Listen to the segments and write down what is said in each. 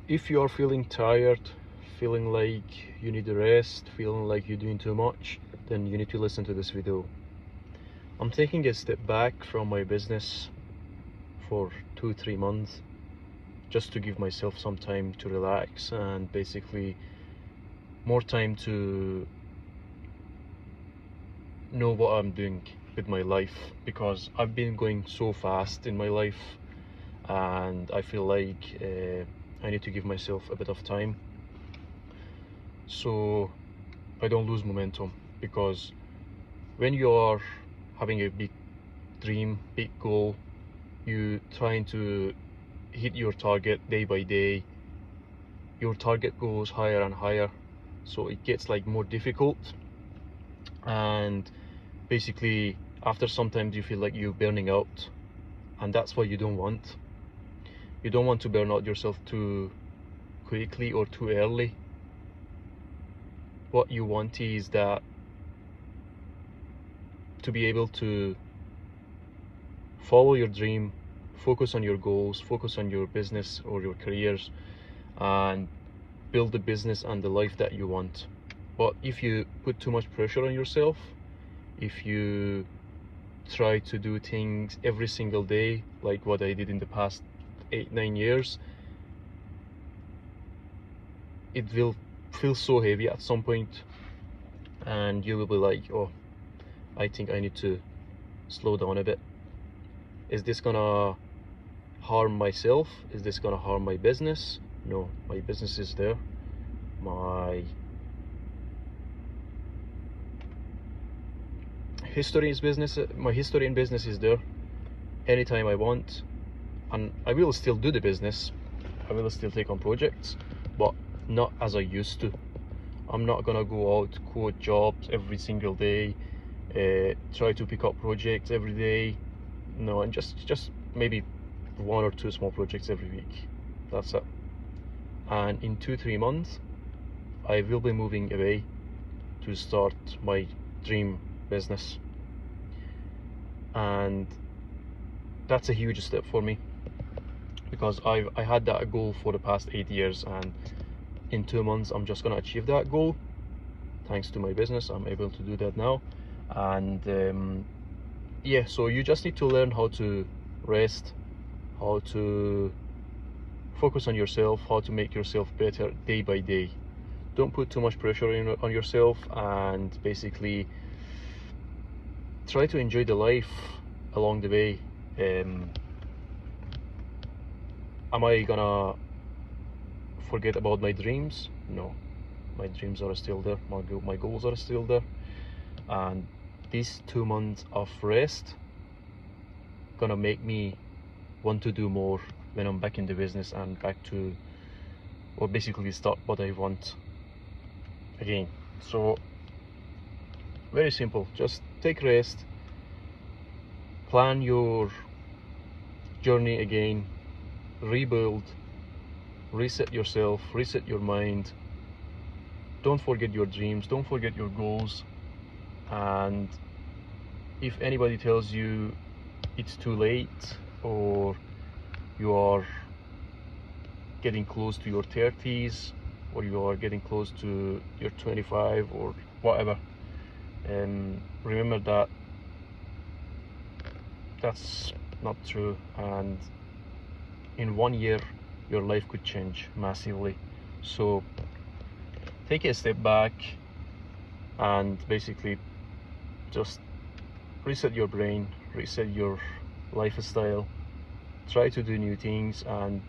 If you are feeling tired, feeling like you need a rest, feeling like you're doing too much, then you need to listen to this video. I'm taking a step back from my business for 2-3 months just to give myself some time to relax and basically more time to know what I'm doing with my life, because I've been going so fast in my life and I feel like I need to give myself a bit of time so I don't lose momentum. Because when you are having a big dream, big goal, you trying to hit your target day by day, your target goes higher and higher, so it gets like more difficult, and basically after sometimes you feel like you're burning out, and that's what you don't want. You don't want to burn out yourself too quickly or too early. What you want is that to be able to follow your dream, focus on your goals, focus on your business or your careers, and build the business and the life that you want. But if you put too much pressure on yourself, if you try to do things every single day like what I did in the past 8-9 years, it will feel so heavy at some point and you will be like, oh, I think I need to slow down a bit. Is this gonna harm myself? Is this gonna harm my business? No, my business is there. My history in business is there anytime I want, and I will still do the business. I will still take on projects, but not as I used to. I'm not gonna go out, quote jobs every single day, try to pick up projects every day. No, and just maybe 1 or 2 small projects every week. That's it. And in 2-3 months I will be moving away to start my dream business, and that's a huge step for me, because I had that goal for the past 8 years, and in 2 months I'm just gonna achieve that goal. Thanks to my business, I'm able to do that now. And yeah, so you just need to learn how to rest, how to focus on yourself, how to make yourself better day by day. Don't put too much pressure on yourself, and basically try to enjoy the life along the way. Am I gonna forget about my dreams? No, my dreams are still there, my goals are still there, and these 2 months of rest gonna make me want to do more when I'm back in the business and back to, or basically start what I want again. So very simple, just take rest, plan your journey again, rebuild, reset yourself, reset your mind. Don't forget your dreams, don't forget your goals. And if anybody tells you it's too late, or you are getting close to your 30s, or you are getting close to your 25 or whatever, remember that that's not true, and in 1 year your life could change massively. So take a step back and basically just reset your brain, reset your lifestyle, try to do new things, and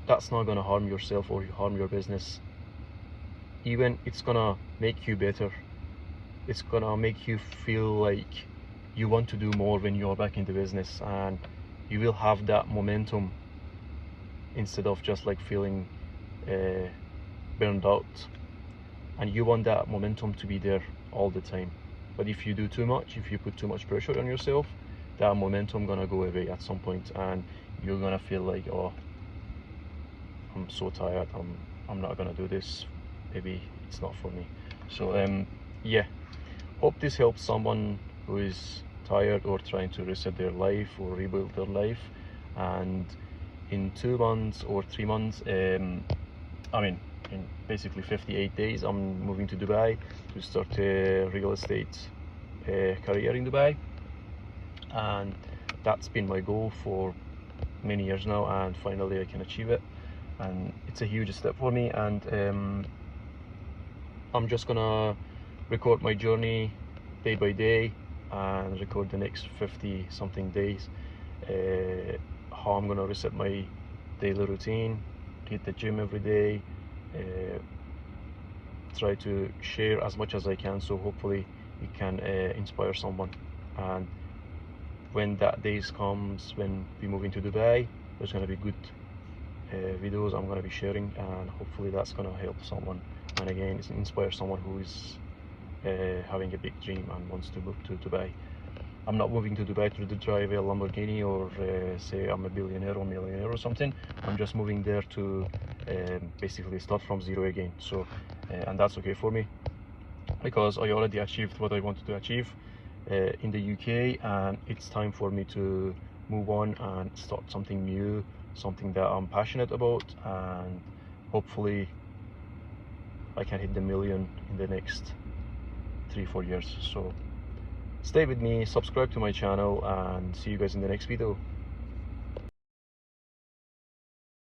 that's not gonna harm yourself or harm your business. Even it's gonna make you better. It's gonna make you feel like you want to do more when you're back in the business, and you will have that momentum instead of just like feeling burned out. And you want that momentum to be there all the time. But if you do too much, if you put too much pressure on yourself, that momentum gonna go away at some point, and you're gonna feel like, oh, I'm so tired, I'm not gonna do this, maybe it's not for me. So yeah, hope this helps someone who is tired or trying to reset their life or rebuild their life. And in 2 months or 3 months, I mean in basically 58 days, I'm moving to Dubai to start a real estate career in Dubai. And that's been my goal for many years now, and finally I can achieve it, and it's a huge step for me. And I'm just gonna record my journey day by day and record the next 50 something days, how I'm gonna reset my daily routine, hit the gym every day, try to share as much as I can, so hopefully it can inspire someone. And when that days comes, when we move into Dubai, there's going to be good videos I'm going to be sharing, and hopefully that's going to help someone, and again it's inspire someone who is having a big dream and wants to move to Dubai. I'm not moving to Dubai to drive a Lamborghini or say I'm a billionaire or millionaire or something. I'm just moving there to basically start from zero again. So and that's okay for me, because I already achieved what I wanted to achieve in the UK, and it's time for me to move on and start something new, something that I'm passionate about, and hopefully I can hit the million in the next 3-4 years. So stay with me, subscribe to my channel, and see you guys in the next video.